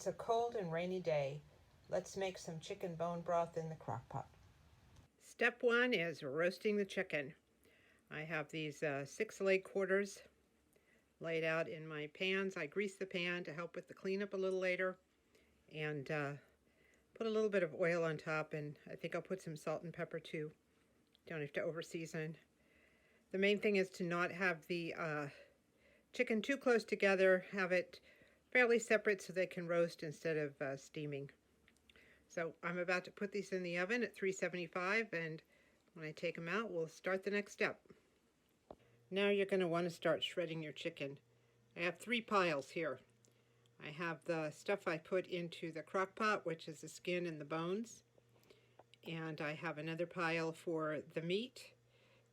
It's a cold and rainy day. Let's make some chicken bone broth in the crock pot. Step one is roasting the chicken. I have these 6 leg quarters laid out in my pans. I grease the pan to help with the cleanup a little later, and put a little bit of oil on top, and I think I'll put some salt and pepper too. Don't have to over season. The main thing is to not have the chicken too close together. Have it fairly separate so they can roast instead of steaming. So I'm about to put these in the oven at 375, and when I take them out, we'll start the next step. Now you're going to want to start shredding your chicken. I have 3 piles here. I have the stuff I put into the crock pot, which is the skin and the bones. And I have another pile for the meat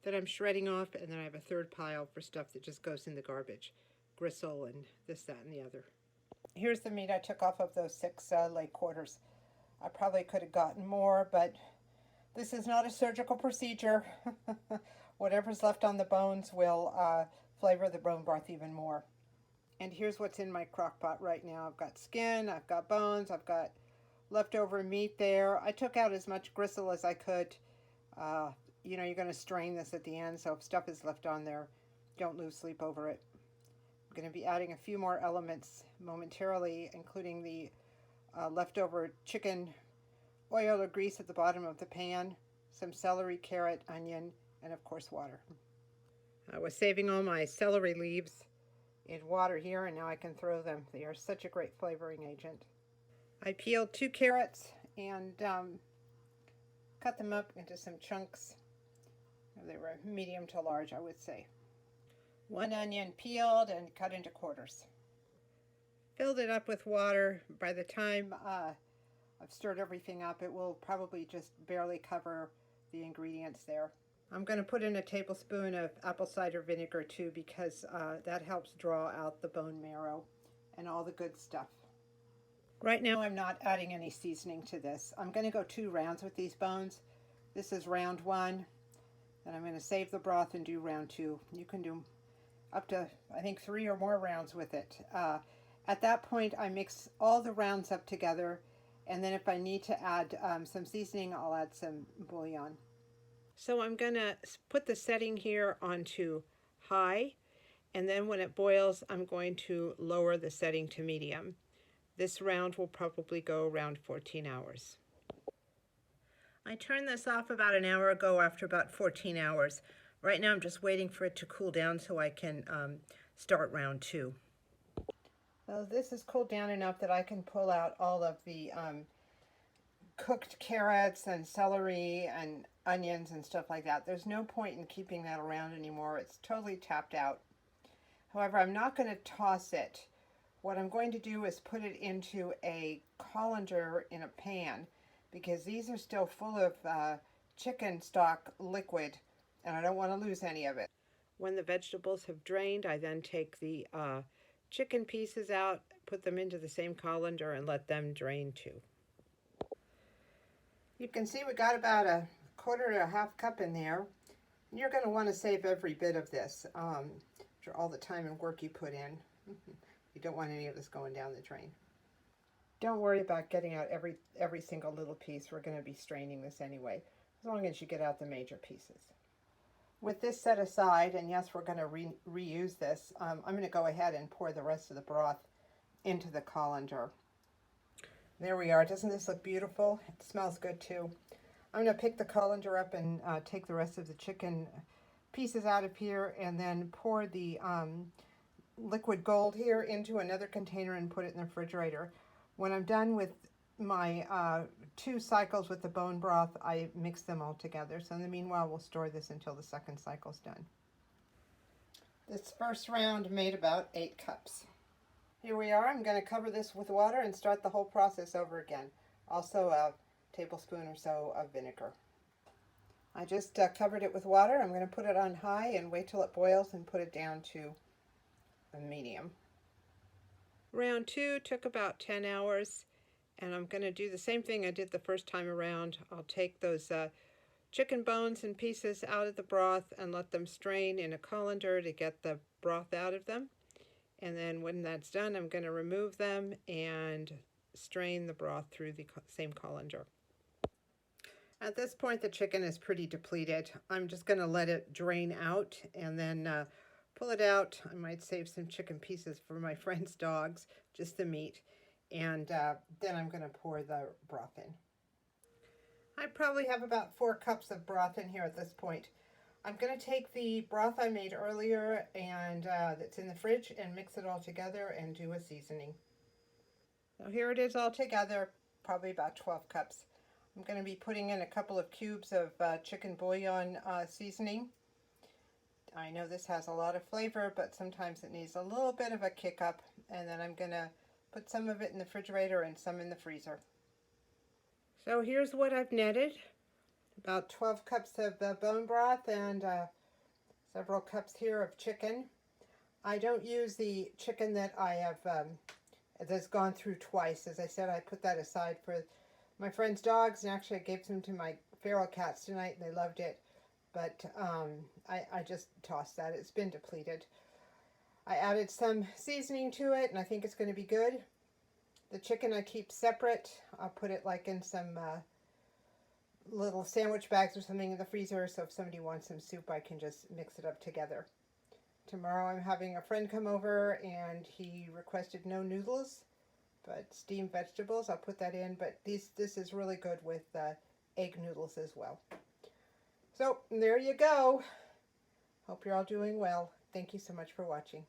that I'm shredding off, and then I have a 3rd pile for stuff that just goes in the garbage. Gristle and this, that, and the other. Here's the meat I took off of those 6 leg quarters. I probably could have gotten more, but this is not a surgical procedure. Whatever's left on the bones will flavor the bone broth even more. And here's what's in my crock pot right now. I've got skin, I've got bones, I've got leftover meat there. I took out as much gristle as I could. You know, you're going to strain this at the end, so if stuff is left on there, don't lose sleep over it. I'm going to be adding a few more elements momentarily, including the leftover chicken oil or grease at the bottom of the pan, some celery, carrot, onion, and of course water. I was saving all my celery leaves in water here, and now I can throw them. They are such a great flavoring agent. I peeled 2 carrots and cut them up into some chunks. They were medium to large, I would say. 1 onion peeled and cut into quarters. Filled it up with water. By the time I've stirred everything up, it will probably just barely cover the ingredients there. I'm going to put in a tablespoon of apple cider vinegar too, because that helps draw out the bone marrow and all the good stuff. Right now I'm not adding any seasoning to this. I'm going to go 2 rounds with these bones. This is round 1, and I'm going to save the broth and do round 2. You can do up to, I think, 3 or more rounds with it. At that point, I mix all the rounds up together, and then if I need to add some seasoning, I'll add some bouillon. So I'm going to put the setting here onto high, and then when it boils, I'm going to lower the setting to medium. This round will probably go around 14 hours. I turned this off about an hour ago after about 14 hours. Right now I'm just waiting for it to cool down so I can start round 2. Well, this has cooled down enough that I can pull out all of the cooked carrots and celery and onions and stuff like that. There's no point in keeping that around anymore. It's totally tapped out. However, I'm not going to toss it. What I'm going to do is put it into a colander in a pan, because these are still full of chicken stock liquid, and I don't want to lose any of it. When the vegetables have drained, I then take the chicken pieces out, put them into the same colander, and let them drain too. You can see we got about a 1/4 to a 1/2 cup in there. You're going to want to save every bit of this after all the time and work you put in. You don't want any of this going down the drain. Don't worry about getting out every single little piece. We're going to be straining this anyway, as long as you get out the major pieces. With this set aside, and yes, we're going to reuse this, I'm going to go ahead and pour the rest of the broth into the colander. There we are. Doesn't this look beautiful? It smells good too. I'm going to pick the colander up and take the rest of the chicken pieces out of here, and then pour the liquid gold here into another container and put it in the refrigerator. When I'm done with my 2 cycles with the bone broth, I mix them all together. So in the meanwhile, we'll store this until the 2nd cycle's done. This first round made about 8 cups. Here we are. I'm going to cover this with water and start the whole process over again. Also a tablespoon or so of vinegar. I just covered it with water. I'm going to put it on high and wait till it boils and put it down to a medium. Round 2 took about 10 hours, and I'm going to do the same thing I did the first time around. I'll take those chicken bones and pieces out of the broth and let them strain in a colander to get the broth out of them. And then when that's done, I'm going to remove them and strain the broth through the same colander. At this point, the chicken is pretty depleted. I'm just going to let it drain out and then pull it out. I might save some chicken pieces for my friend's dogs, just the meat. And then I'm going to pour the broth in. I probably have about 4 cups of broth in here at this point. I'm going to take the broth I made earlier and that's in the fridge and mix it all together and do a seasoning. So here it is all together, probably about 12 cups. I'm going to be putting in a couple of cubes of chicken bouillon seasoning. I know this has a lot of flavor, but sometimes it needs a little bit of a kick up. And then I'm going to put some of it in the refrigerator and some in the freezer. So here's what I've netted. About 12 cups of bone broth and several cups here of chicken. I don't use the chicken that I have that's gone through twice. As I said, I put that aside for my friend's dogs, and actually I gave some to my feral cats tonight, and they loved it. But I just tossed that. It's been depleted. I added some seasoning to it, and I think it's going to be good. The chicken I keep separate. I'll put it like in some little sandwich bags or something in the freezer, so if somebody wants some soup, I can just mix it up together. Tomorrow I'm having a friend come over, and he requested no noodles, but steamed vegetables. I'll put that in, but this is really good with egg noodles as well. So there you go. Hope you're all doing well. Thank you so much for watching.